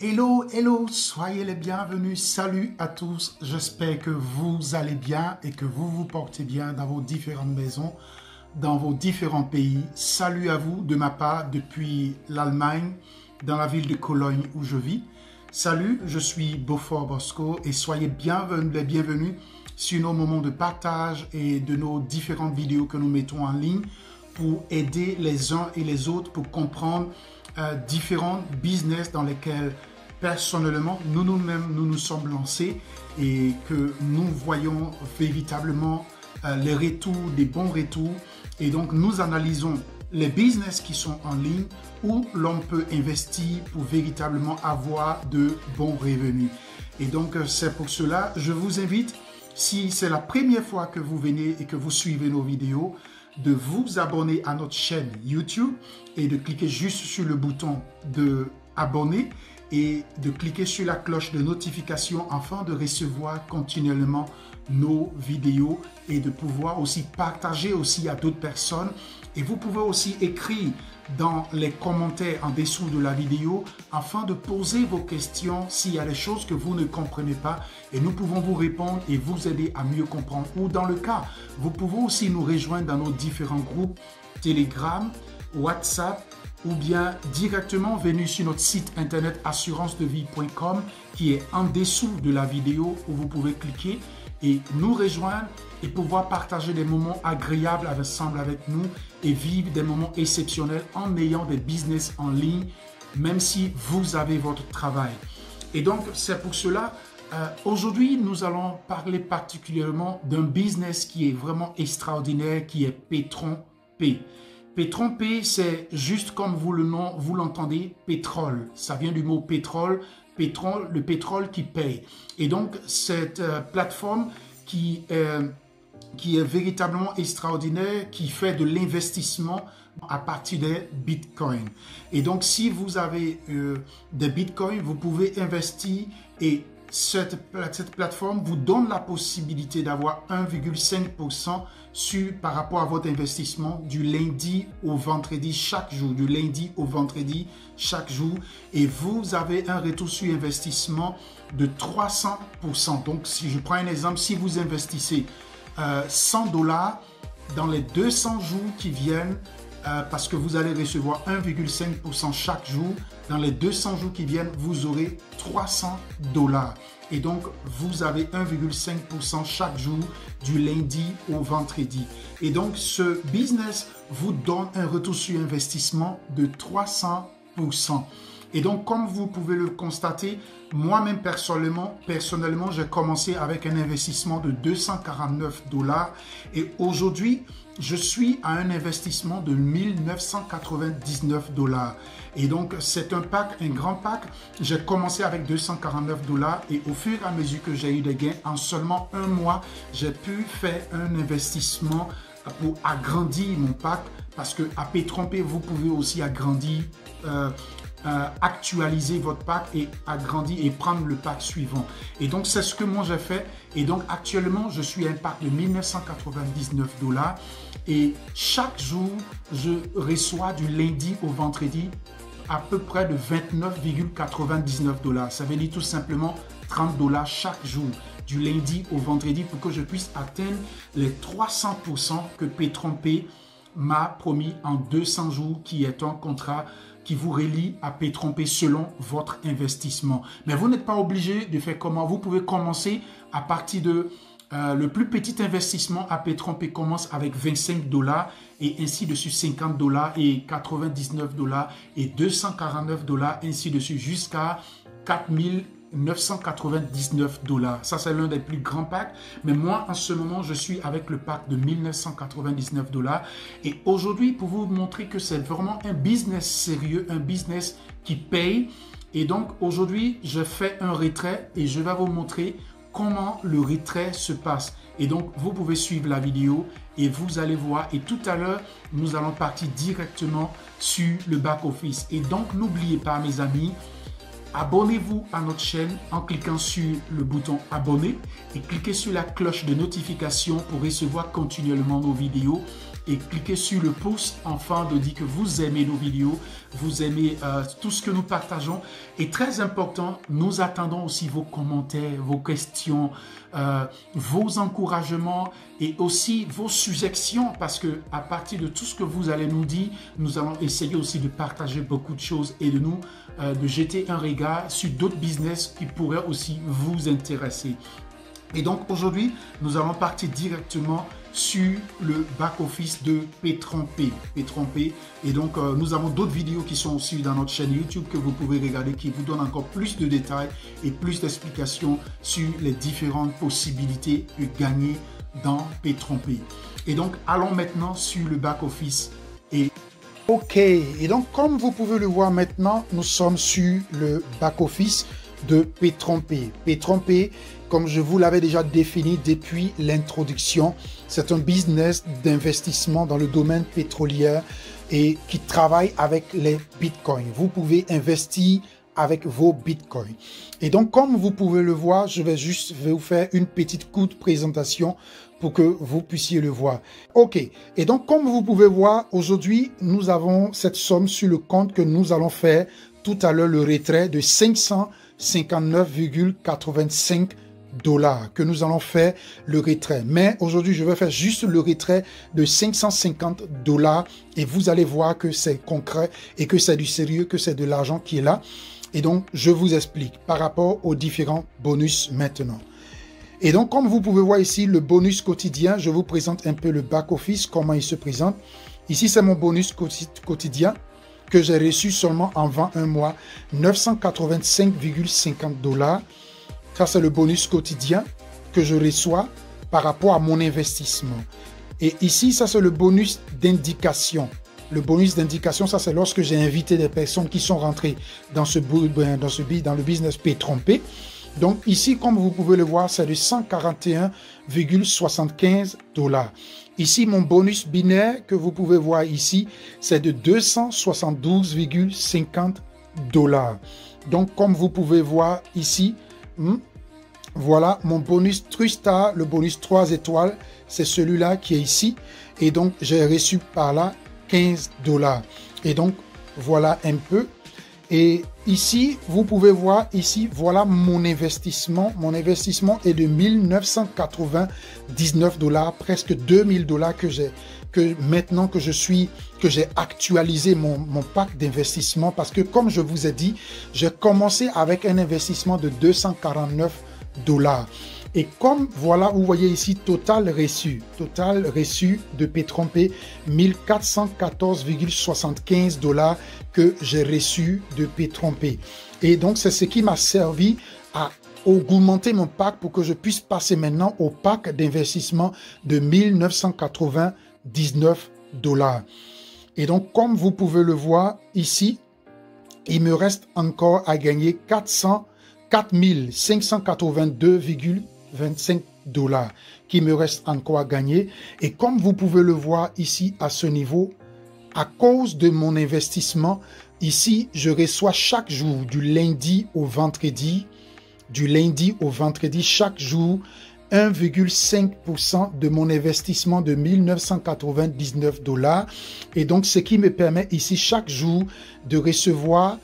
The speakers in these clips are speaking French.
Hello, hello, soyez les bienvenus, salut à tous, j'espère que vous allez bien et que vous vous portez bien dans vos différentes maisons, dans vos différents pays. Salut à vous de ma part depuis l'Allemagne, dans la ville de Cologne où je vis. Salut, je suis Beaufort Bosco et soyez les bienvenus sur nos moments de partage et de nos différentes vidéos que nous mettons en ligne pour aider les uns et les autres pour comprendre différents business dans lesquels personnellement nous-mêmes nous sommes lancés et que nous voyons véritablement les retours, des bons retours, et donc nous analysons les business qui sont en ligne où l'on peut investir pour véritablement avoir de bons revenus. Et donc c'est pour cela je vous invite, si c'est la première fois que vous venez et que vous suivez nos vidéos, de vous abonner à notre chaîne YouTube et de cliquer juste sur le bouton de abonner et de cliquer sur la cloche de notification afin de recevoir continuellement nos vidéos et de pouvoir aussi partager aussi à d'autres personnes. Et vous pouvez aussi écrire dans les commentaires en dessous de la vidéo afin de poser vos questions s'il y a des choses que vous ne comprenez pas et nous pouvons vous répondre et vous aider à mieux comprendre. Ou dans le cas, vous pouvez aussi nous rejoindre dans nos différents groupes Telegram, WhatsApp ou bien directement venir sur notre site internet assurancedevie.com qui est en dessous de la vidéo où vous pouvez cliquer et nous rejoindre et pouvoir partager des moments agréables ensemble avec nous et vivre des moments exceptionnels en ayant des business en ligne, même si vous avez votre travail. Et donc, c'est pour cela, aujourd'hui, nous allons parler particulièrement d'un business qui est vraiment extraordinaire, qui est PatronPay. PatronPay, c'est juste comme vous l'entendez, pétrole. Ça vient du mot pétrole, le pétrole qui paye. Et donc, cette plateforme qui est véritablement extraordinaire, qui fait de l'investissement à partir des bitcoins. Et donc, si vous avez des bitcoins, vous pouvez investir et cette plateforme vous donne la possibilité d'avoir 1,5% par rapport à votre investissement du lundi au vendredi chaque jour, du lundi au vendredi chaque jour, et vous avez un retour sur investissement de 300%. Donc, si je prends un exemple, si vous investissez $100 dans les 200 jours qui viennent, parce que vous allez recevoir 1,5% chaque jour, dans les 200 jours qui viennent, vous aurez $300. Et donc, vous avez 1,5% chaque jour du lundi au vendredi. Et donc, ce business vous donne un retour sur investissement de 300%. Et donc, comme vous pouvez le constater, moi-même personnellement, j'ai commencé avec un investissement de $249 et aujourd'hui, je suis à un investissement de $1999. Et donc, c'est un pack, un grand pack. J'ai commencé avec $249 et au fur et à mesure que j'ai eu des gains, en seulement un mois, j'ai pu faire un investissement pour agrandir mon pack parce que à PatronPay, vous pouvez aussi agrandir actualiser votre pack et agrandir et prendre le pack suivant. Et donc, c'est ce que moi j'ai fait. Et donc, actuellement, je suis à un pack de $1999 et chaque jour, je reçois du lundi au vendredi à peu près de $29,99. Ça veut dire tout simplement $30 chaque jour du lundi au vendredi pour que je puisse atteindre les 300% que PatronPay m'a promis en 200 jours, qui est un contrat qui vous relie à PatronPay selon votre investissement. Mais vous n'êtes pas obligé de faire comment. Vous pouvez commencer à partir de le plus petit investissement à PatronPay commence avec $25 et ainsi de suite $50 et $99 et $249, ainsi de suite jusqu'à $4,999. Ça, c'est l'un des plus grands packs. Mais moi, en ce moment, je suis avec le pack de $1999. Et aujourd'hui, pour vous montrer que c'est vraiment un business sérieux, un business qui paye. Et donc, aujourd'hui, je fais un retrait et je vais vous montrer comment le retrait se passe. Et donc, vous pouvez suivre la vidéo et vous allez voir. Et tout à l'heure, nous allons partir directement sur le back-office. Et donc, n'oubliez pas, mes amis, abonnez-vous à notre chaîne en cliquant sur le bouton abonner et cliquez sur la cloche de notification pour recevoir continuellement nos vidéos. et cliquez sur le pouce afin de dire que vous aimez nos vidéos, vous aimez tout ce que nous partageons. Et très important, nous attendons aussi vos commentaires, vos questions, vos encouragements et aussi vos suggestions, parce que à partir de tout ce que vous allez nous dire, nous allons essayer aussi de partager beaucoup de choses et de jeter un regard sur d'autres business qui pourraient aussi vous intéresser. Et donc aujourd'hui, nous allons partir directement sur le back-office de Pétron-Pay. Et donc, nous avons d'autres vidéos qui sont aussi dans notre chaîne YouTube que vous pouvez regarder, qui vous donnent encore plus de détails et plus d'explications sur les différentes possibilités de gagner dans Pétron-Pay. Et donc, allons maintenant sur le back-office. Ok, et donc comme vous pouvez le voir maintenant, nous sommes sur le back-office de Pétron-Pay. Pétron-Pay, comme je vous l'avais déjà défini depuis l'introduction, c'est un business d'investissement dans le domaine pétrolier et qui travaille avec les bitcoins. Vous pouvez investir avec vos bitcoins. Et donc, comme vous pouvez le voir, je vais vous faire une petite courte présentation pour que vous puissiez le voir. Ok, et donc comme vous pouvez voir, aujourd'hui, nous avons cette somme sur le compte que nous allons faire tout à l'heure, le retrait de 559,85 $ que nous allons faire le retrait. Mais aujourd'hui, je vais faire juste le retrait de 550 $ et vous allez voir que c'est concret et que c'est du sérieux, que c'est de l'argent qui est là. Et donc, je vous explique par rapport aux différents bonus maintenant. Et donc, comme vous pouvez voir ici, le bonus quotidien, je vous présente un peu le back-office, comment il se présente. Ici, c'est mon bonus quotidien que j'ai reçu seulement en 21 mois, 985,50 $. Ça, c'est le bonus quotidien que je reçois par rapport à mon investissement. Et ici, ça, c'est le bonus d'indication. Le bonus d'indication, ça, c'est lorsque j'ai invité des personnes qui sont rentrées dans le business Pétron-Pay. Donc, ici, comme vous pouvez le voir, c'est de 141,75 $. Ici, mon bonus binaire que vous pouvez voir ici, c'est de 272,50 $. Donc, comme vous pouvez voir ici, voilà mon bonus TrueStar, le bonus 3 étoiles, c'est celui-là qui est ici. Et donc, j'ai reçu par là 15 $. Et donc, voilà un peu. Et ici, vous pouvez voir ici, voilà mon investissement. Mon investissement est de 1999 $, presque 2000 $ que maintenant que j'ai actualisé mon pack d'investissement, parce que comme je vous ai dit, j'ai commencé avec un investissement de 249 $. Et comme voilà, vous voyez ici, total reçu de Pétron-Pay, 1414,75 $ que j'ai reçu de Pétron-Pay. Et donc, c'est ce qui m'a servi à augmenter mon pack pour que je puisse passer maintenant au pack d'investissement de 1999 $. Et donc, comme vous pouvez le voir ici, il me reste encore à gagner 4 582,25 $ qui me reste encore à gagner. Et comme vous pouvez le voir ici à ce niveau, à cause de mon investissement, ici, je reçois chaque jour du lundi au vendredi, chaque jour, 1,5% de mon investissement de 1999 $. Et donc, ce qui me permet ici chaque jour de recevoir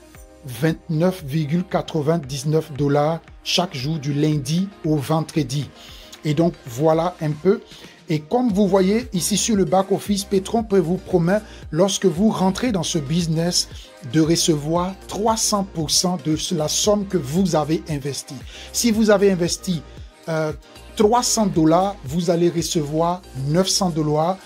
29,99 $ chaque jour du lundi au vendredi. Et donc, voilà un peu. Et comme vous voyez ici sur le back-office, Pétron-Pay vous promet, lorsque vous rentrez dans ce business, de recevoir 300% de la somme que vous avez investie. Si vous avez investi 300 $, vous allez recevoir 900 $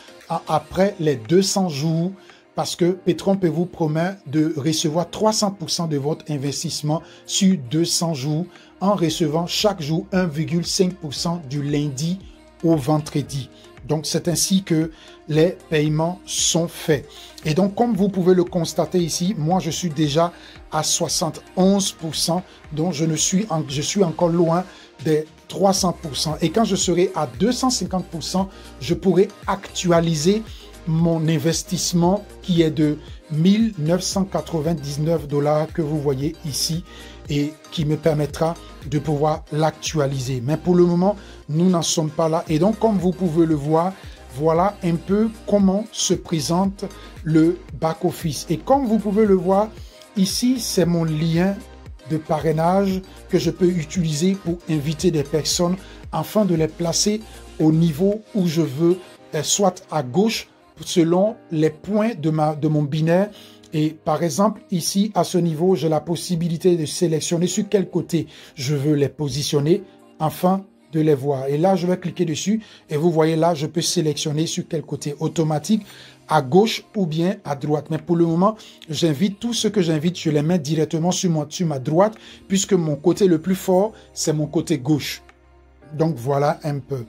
après les 200 jours, parce que Pétron-Pay vous promet de recevoir 300% de votre investissement sur 200 jours en recevant chaque jour 1,5% du lundi au vendredi. Donc, c'est ainsi que les paiements sont faits. Et donc, comme vous pouvez le constater ici, moi, je suis déjà à 71%. Donc, je suis encore loin des 300%. Et quand je serai à 250%, je pourrai actualiser mon investissement qui est de 1999 $ que vous voyez ici et qui me permettra de pouvoir l'actualiser. Mais pour le moment, nous n'en sommes pas là. Et donc, comme vous pouvez le voir, voilà un peu comment se présente le back-office. Et comme vous pouvez le voir, ici, c'est mon lien de parrainage que je peux utiliser pour inviter des personnes afin de les placer au niveau où je veux, soit à gauche, selon les points de mon binaire. Et par exemple, ici, à ce niveau, j'ai la possibilité de sélectionner sur quel côté je veux les positionner afin de les voir. Et là, je vais cliquer dessus et vous voyez là, je peux sélectionner sur quel côté automatique, à gauche ou bien à droite. Mais pour le moment, j'invite tout ce que j'invite, je les mets directement sur ma droite puisque mon côté le plus fort, c'est mon côté gauche. Donc voilà un peu.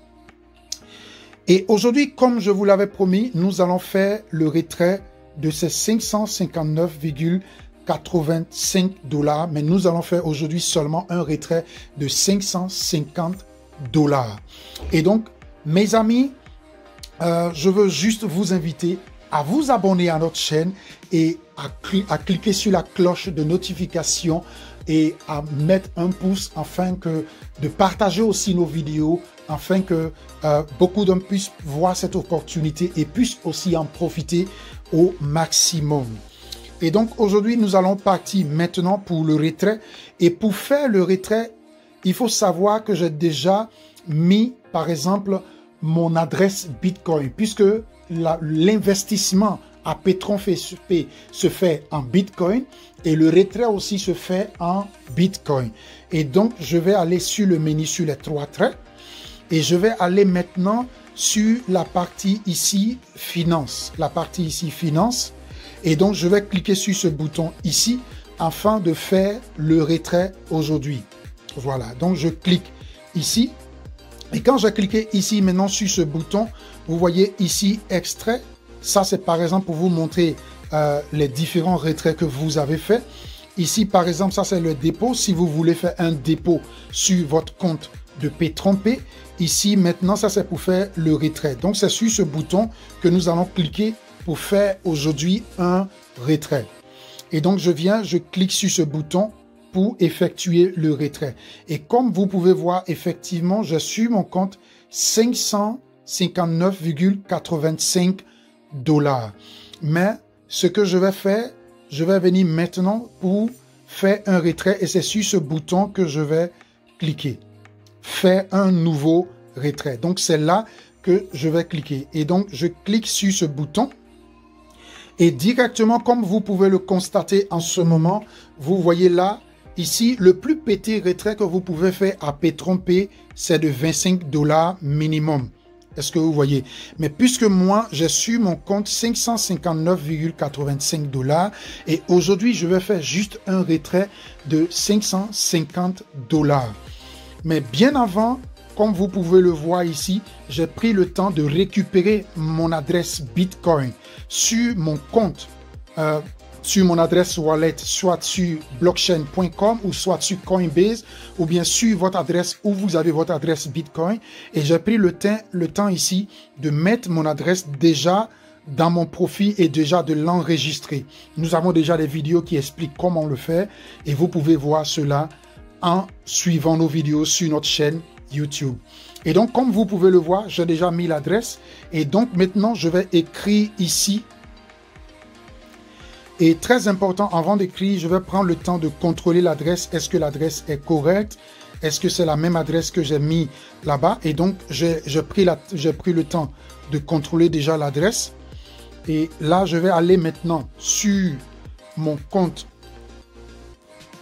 Et aujourd'hui, comme je vous l'avais promis, nous allons faire le retrait de ces 559,85 $, mais nous allons faire aujourd'hui seulement un retrait de 550 $. Et donc, mes amis, je veux juste vous inviter à vous abonner à notre chaîne et à cliquer sur la cloche de notification et à mettre un pouce afin de partager aussi nos vidéos afin que beaucoup d'hommes puissent voir cette opportunité et puissent aussi en profiter au maximum. Et donc aujourd'hui, nous allons partir maintenant pour le retrait. Et pour faire le retrait, il faut savoir que j'ai déjà mis, par exemple, mon adresse Bitcoin, puisque l'investissement à Petron se fait en Bitcoin et le retrait aussi se fait en Bitcoin. Et donc, je vais aller sur le menu sur les trois traits et je vais aller maintenant sur la partie ici, finance. La partie ici, finance. Et donc, je vais cliquer sur ce bouton ici afin de faire le retrait aujourd'hui. Voilà, donc je clique ici. Et quand j'ai cliqué ici maintenant sur ce bouton, vous voyez ici extrait. Ça, c'est par exemple pour vous montrer les différents retraits que vous avez fait. Ici, par exemple, ça c'est le dépôt. Si vous voulez faire un dépôt sur votre compte de P-Trompé, ici maintenant, ça c'est pour faire le retrait. Donc, c'est sur ce bouton que nous allons cliquer pour faire aujourd'hui un retrait. Et donc, je clique sur ce bouton pour effectuer le retrait. Et comme vous pouvez voir, effectivement, j'ai sur mon compte 559,85 $. Mais ce que je vais faire, je vais venir maintenant pour faire un retrait et c'est sur ce bouton que je vais cliquer. Faire un nouveau retrait. Donc, c'est là que je vais cliquer. Et donc, je clique sur ce bouton. Et directement, comme vous pouvez le constater en ce moment, vous voyez là, ici, le plus petit retrait que vous pouvez faire à P-Trompé, c'est de 25 $ minimum. Est-ce que vous voyez? Mais puisque moi, j'ai sur mon compte 559,85 $ et aujourd'hui, je vais faire juste un retrait de 550 $. Mais bien avant, comme vous pouvez le voir ici, j'ai pris le temps de récupérer mon adresse Bitcoin sur mon compte, sur mon adresse wallet, soit sur blockchain.com ou soit sur Coinbase ou bien sur votre adresse où vous avez votre adresse Bitcoin. Et j'ai pris le temps ici de mettre mon adresse déjà dans mon profil et déjà de l'enregistrer. Nous avons déjà des vidéos qui expliquent comment le faire et vous pouvez voir cela en suivant nos vidéos sur notre chaîne YouTube. Et donc, comme vous pouvez le voir, j'ai déjà mis l'adresse. Et donc, maintenant, je vais écrire ici. Et très important, avant d'écrire, je vais prendre le temps de contrôler l'adresse. Est-ce que l'adresse est correcte? Est-ce que c'est la même adresse que j'ai mis là-bas? Et donc, j'ai pris le temps de contrôler déjà l'adresse. Et là, je vais aller maintenant sur mon compte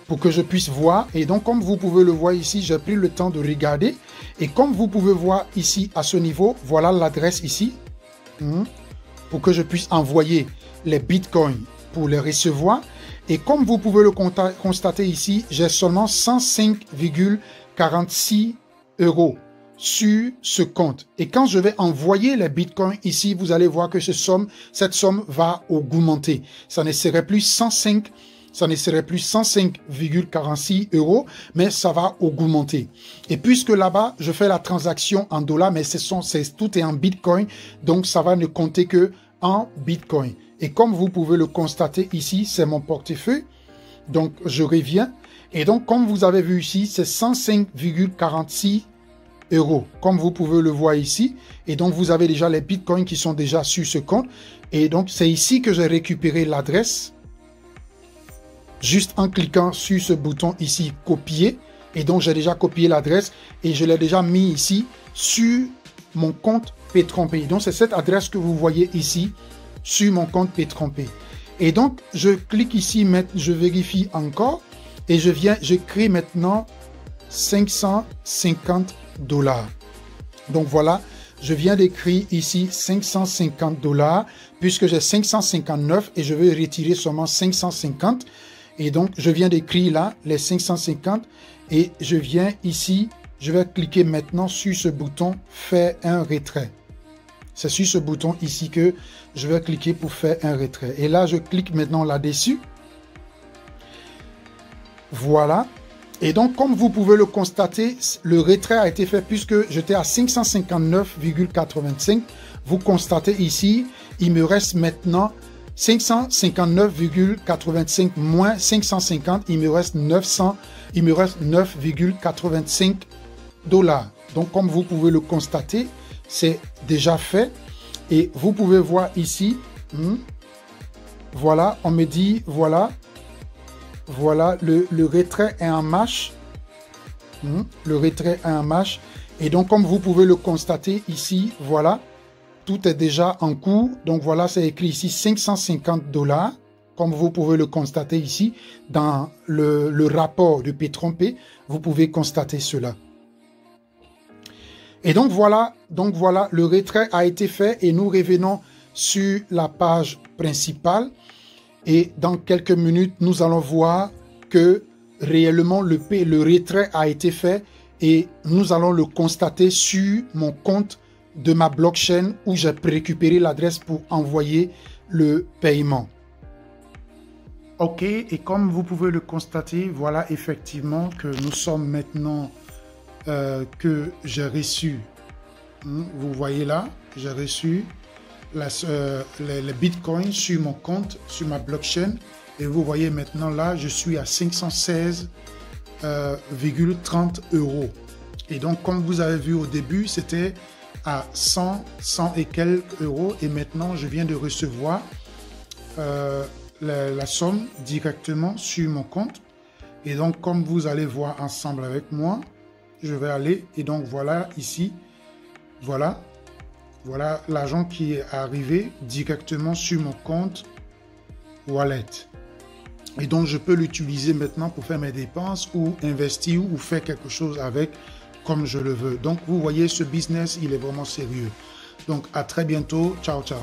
pour que je puisse voir. Et donc, comme vous pouvez le voir ici, j'ai pris le temps de regarder. Et comme vous pouvez voir ici, à ce niveau, voilà l'adresse ici. Pour que je puisse envoyer les bitcoins pour les recevoir. Et comme vous pouvez le constater ici, j'ai seulement 105,46 € sur ce compte. Et quand je vais envoyer les bitcoins ici, vous allez voir que cette somme va augmenter. Ça ne serait plus 105,46 €, mais ça va augmenter. Et puisque là-bas, je fais la transaction en dollars, mais tout est en Bitcoin, donc ça va ne compter que en Bitcoin. Et comme vous pouvez le constater ici, c'est mon portefeuille. Donc, je reviens. Et donc, comme vous avez vu ici, c'est 105,46 euros, comme vous pouvez le voir ici. Et donc, vous avez déjà les bitcoins qui sont déjà sur ce compte. Et donc, c'est ici que j'ai récupéré l'adresse. Juste en cliquant sur ce bouton ici, copier. Et donc, j'ai déjà copié l'adresse et je l'ai déjà mis ici sur mon compte Petron-Pay. Donc, c'est cette adresse que vous voyez ici sur mon compte Petron-Pay. Et donc, je clique ici, je vérifie encore et je crée maintenant 550 $. Donc, voilà, je viens d'écrire ici 550 $ puisque j'ai 559 et je veux retirer seulement 550. Et donc, je viens d'écrire là les 550 et je viens ici, je vais cliquer maintenant sur ce bouton « Faire un retrait ». C'est sur ce bouton ici que je vais cliquer pour faire un retrait. Et là, je clique maintenant là-dessus. Voilà. Et donc, comme vous pouvez le constater, le retrait a été fait puisque j'étais à 559,85. Vous constatez ici, il me reste maintenant 559,85 moins 550, il me reste 9,85 $. Donc, comme vous pouvez le constater, c'est déjà fait. Et vous pouvez voir ici, voilà, on me dit, voilà, le retrait est en marche. Le retrait est en marche. Et donc, comme vous pouvez le constater ici, voilà, tout est déjà en cours. Donc, voilà, c'est écrit ici 550 $. Comme vous pouvez le constater ici, dans le rapport de Petron-Pay, vous pouvez constater cela. Et donc voilà, le retrait a été fait et nous revenons sur la page principale. Et dans quelques minutes, nous allons voir que réellement le retrait a été fait et nous allons le constater sur mon compte de ma blockchain où j'ai récupéré l'adresse pour envoyer le paiement. Ok, et comme vous pouvez le constater, voilà effectivement que nous sommes maintenant que j'ai reçu. Vous voyez là, j'ai reçu les bitcoins sur mon compte, sur ma blockchain. Et vous voyez maintenant là, je suis à 516,30 €. Et donc, comme vous avez vu au début, c'était à 100 et quelques euros. Et maintenant, je viens de recevoir la somme directement sur mon compte. Et donc, comme vous allez voir ensemble avec moi, je vais aller et donc voilà ici, voilà l'argent qui est arrivé directement sur mon compte wallet. Et donc je peux l'utiliser maintenant pour faire mes dépenses ou investir ou faire quelque chose avec comme je le veux. Donc vous voyez, ce business, il est vraiment sérieux. Donc à très bientôt. Ciao, ciao.